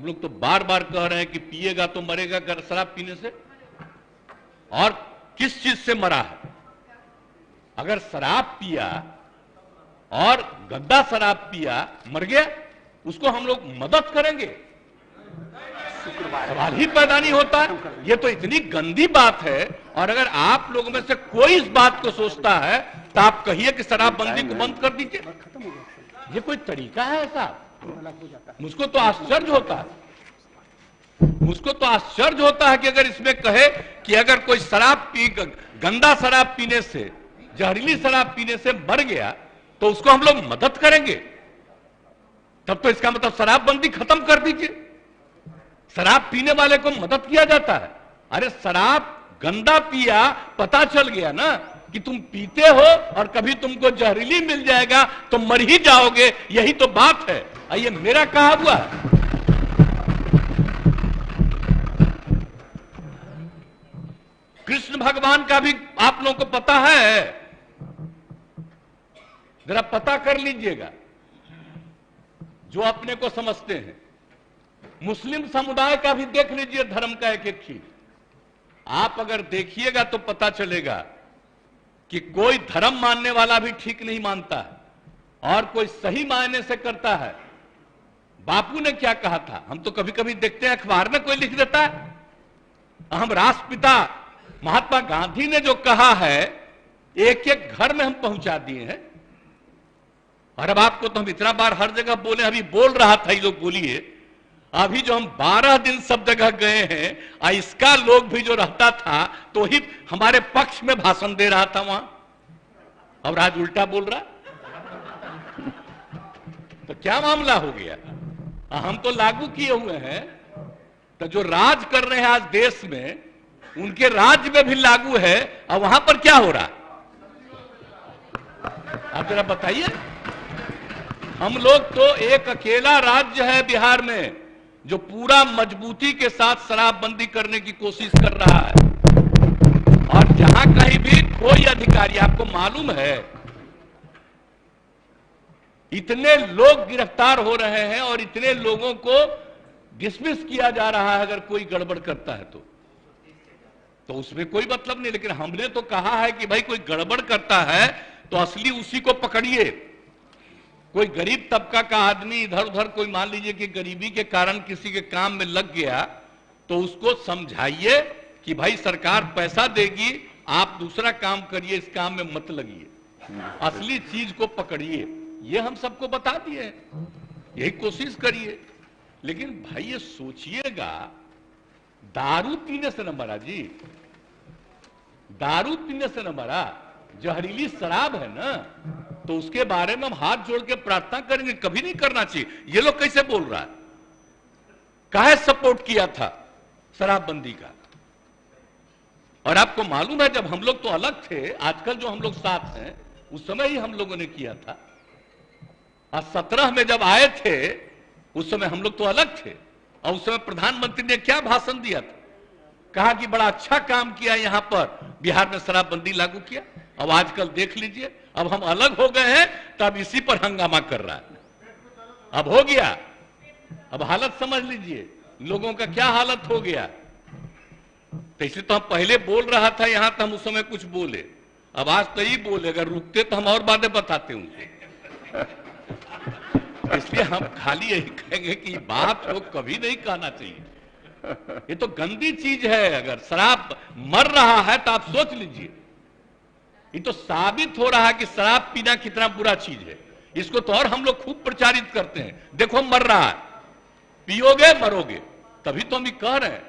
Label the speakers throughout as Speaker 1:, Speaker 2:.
Speaker 1: हम लोग तो बार बार कह रहे हैं कि पिएगा तो मरेगा अगर शराब पीने से। और किस चीज से मरा है? अगर शराब पिया और गंदा शराब पिया, मर गया, उसको हम लोग मदद करेंगे? सवाल ही पैदा नहीं होता। ये तो इतनी गंदी बात है। और अगर आप लोगों में से कोई इस बात को सोचता है तो आप कहिए कि शराबबंदी को बंद कर दीजिए। ये कोई तरीका है ऐसा? मुझको तो आश्चर्य होता है। मुझको तो आश्चर्य होता है कि अगर इसमें कहे कि अगर कोई गंदा शराब पीने से, जहरीली शराब पीने से मर गया तो उसको हम लोग मदद करेंगे, तब तो इसका मतलब शराबबंदी खत्म कर दीजिए। शराब पीने वाले को मदद किया जाता है। अरे शराब गंदा पिया, पता चल गया ना कि तुम पीते हो और कभी तुमको जहरीली मिल जाएगा तो मर ही जाओगे, यही तो बात है। ये मेरा कहा हुआ है। कृष्ण भगवान का भी आप लोगों को पता है, जरा पता कर लीजिएगा जो अपने को समझते हैं। मुस्लिम समुदाय का भी देख लीजिए, धर्म का एक एक चीज आप अगर देखिएगा तो पता चलेगा कि कोई धर्म मानने वाला भी ठीक नहीं मानता है और कोई सही मायने से करता है। बापू ने क्या कहा था, हम तो कभी कभी देखते हैं अखबार में कोई लिख देता है। हम राष्ट्रपिता महात्मा गांधी ने जो कहा है, एक एक घर में हम पहुंचा दिए हैं। और अब आपको तो हम इतना बार हर जगह बोले, अभी बोल रहा था, ये लोग बोलिए, अभी जो हम 12 दिन सब जगह गए हैं, इसका लोग भी जो रहता था तो ही हमारे पक्ष में भाषण दे रहा था वहां, और आज उल्टा बोल रहा। तो क्या मामला हो गया? हम तो लागू किए हुए हैं, तो जो राज कर रहे हैं आज देश में, उनके राज्य में भी लागू है, और वहां पर क्या हो रहा? आप जरा बताइए। हम लोग तो एक अकेला राज्य है बिहार में जो पूरा मजबूती के साथ शराबबंदी करने की कोशिश कर रहा है। और जहां कहीं भी कोई अधिकारी, आपको मालूम है इतने लोग गिरफ्तार हो रहे हैं और इतने लोगों को डिसमिस किया जा रहा है अगर कोई गड़बड़ करता है तो उसमें कोई मतलब नहीं। लेकिन हमने तो कहा है कि भाई कोई गड़बड़ करता है तो असली उसी को पकड़िए। कोई गरीब तबका का आदमी इधर उधर, कोई मान लीजिए कि गरीबी के कारण किसी के काम में लग गया, तो उसको समझाइए कि भाई सरकार पैसा देगी, आप दूसरा काम करिए, इस काम में मत लगिए, असली चीज को पकड़िए। ये हम सबको बता दिए, यही कोशिश करिए। लेकिन भाई ये सोचिएगा, दारू पीने से न मरा जी, दारू पीने से न मरा, जहरीली शराब है ना, तो उसके बारे में हम हाथ जोड़ के प्रार्थना करेंगे। कभी नहीं करना चाहिए। ये लोग कैसे बोल रहा है? काहे सपोर्ट किया था शराबबंदी का? और आपको मालूम है जब हम लोग तो अलग थे, आजकल जो हम लोग साथ हैं, उस समय ही हम लोगों ने किया था। और 17 में जब आए थे उस समय हम लोग तो अलग थे, और उस समय प्रधानमंत्री ने क्या भाषण दिया था? कहा कि बड़ा अच्छा काम किया, यहां पर बिहार में शराबबंदी लागू किया। अब आजकल देख लीजिए, अब हम अलग हो गए हैं तब इसी पर हंगामा कर रहा है। अब हो गया, अब हालत समझ लीजिए लोगों का क्या हालत हो गया। तो इसलिए तो हम पहले बोल रहा था यहां, तो हम उस समय कुछ बोले, अब आज तो ही बोले, अगर रुकते तो हम और बातें बताते उनसे। इसलिए हम खाली यही कहेंगे कि बात को कभी नहीं कहना चाहिए। ये तो गंदी चीज है। अगर शराब मर रहा है तो आप सोच लीजिए, ये तो साबित हो रहा है कि शराब पीना कितना बुरा चीज है। इसको तो और हम लोग खूब प्रचारित करते हैं, देखो मर रहा है, पियोगे मरोगे। तभी तो हम कह रहे हैं,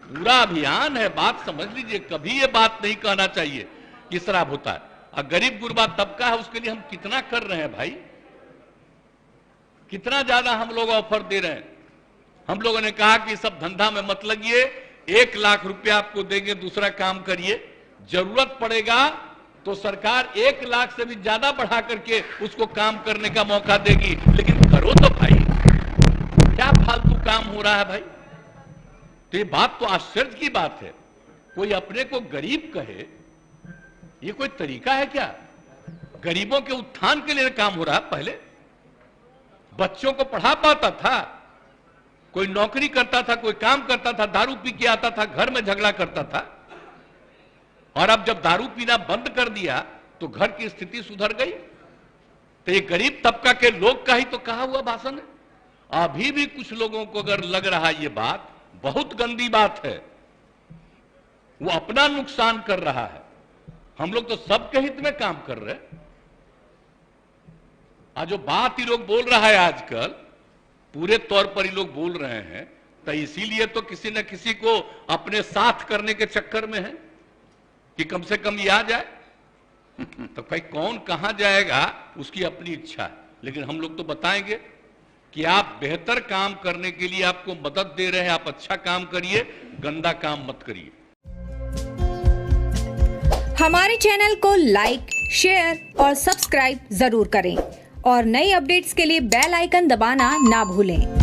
Speaker 1: पूरा अभियान है, बात समझ लीजिए। कभी ये बात नहीं कहना चाहिए कि शराब होता है। और गरीब गुरबा तबका है, उसके लिए हम कितना कर रहे हैं भाई, कितना ज्यादा हम लोग ऑफर दे रहे हैं। हम लोगों ने कहा कि सब धंधा में मत लगिए, 1 लाख रुपया आपको देंगे, दूसरा काम करिए, जरूरत पड़ेगा तो सरकार 1 लाख से भी ज्यादा बढ़ा करके उसको काम करने का मौका देगी। लेकिन करो तो भाई, क्या फालतू काम हो रहा है भाई। तो ये बात तो आश्चर्य की बात है, कोई अपने को गरीब कहे, ये कोई तरीका है क्या? गरीबों के उत्थान के लिए काम हो रहा है। पहले बच्चों को पढ़ा पाता था, कोई नौकरी करता था, कोई काम करता था, दारू पी के आता था, घर में झगड़ा करता था, और अब जब दारू पीना बंद कर दिया तो घर की स्थिति सुधर गई। तो ये गरीब तबका के लोग का ही तो कहा हुआ भाषण है। अभी भी कुछ लोगों को अगर लग रहा है ये बात बहुत गंदी बात है, वो अपना नुकसान कर रहा है। हम लोग तो सबके हित में काम कर रहे हैं। आज जो बात ही लोग बोल रहा है आजकल, पूरे तौर पर ही लोग बोल रहे हैं, तो इसीलिए तो किसी न किसी को अपने साथ करने के चक्कर में है कि कम से कम ये आ जाए। तो भाई कौन कहां जाएगा उसकी अपनी इच्छा है, लेकिन हम लोग तो बताएंगे कि आप बेहतर काम करने के लिए आपको मदद दे रहे हैं, आप अच्छा काम करिए, गंदा काम मत करिए।
Speaker 2: हमारे चैनल को लाइक, शेयर और सब्सक्राइब जरूर करें और नई अपडेट्स के लिए बेल आइकन दबाना ना भूलें।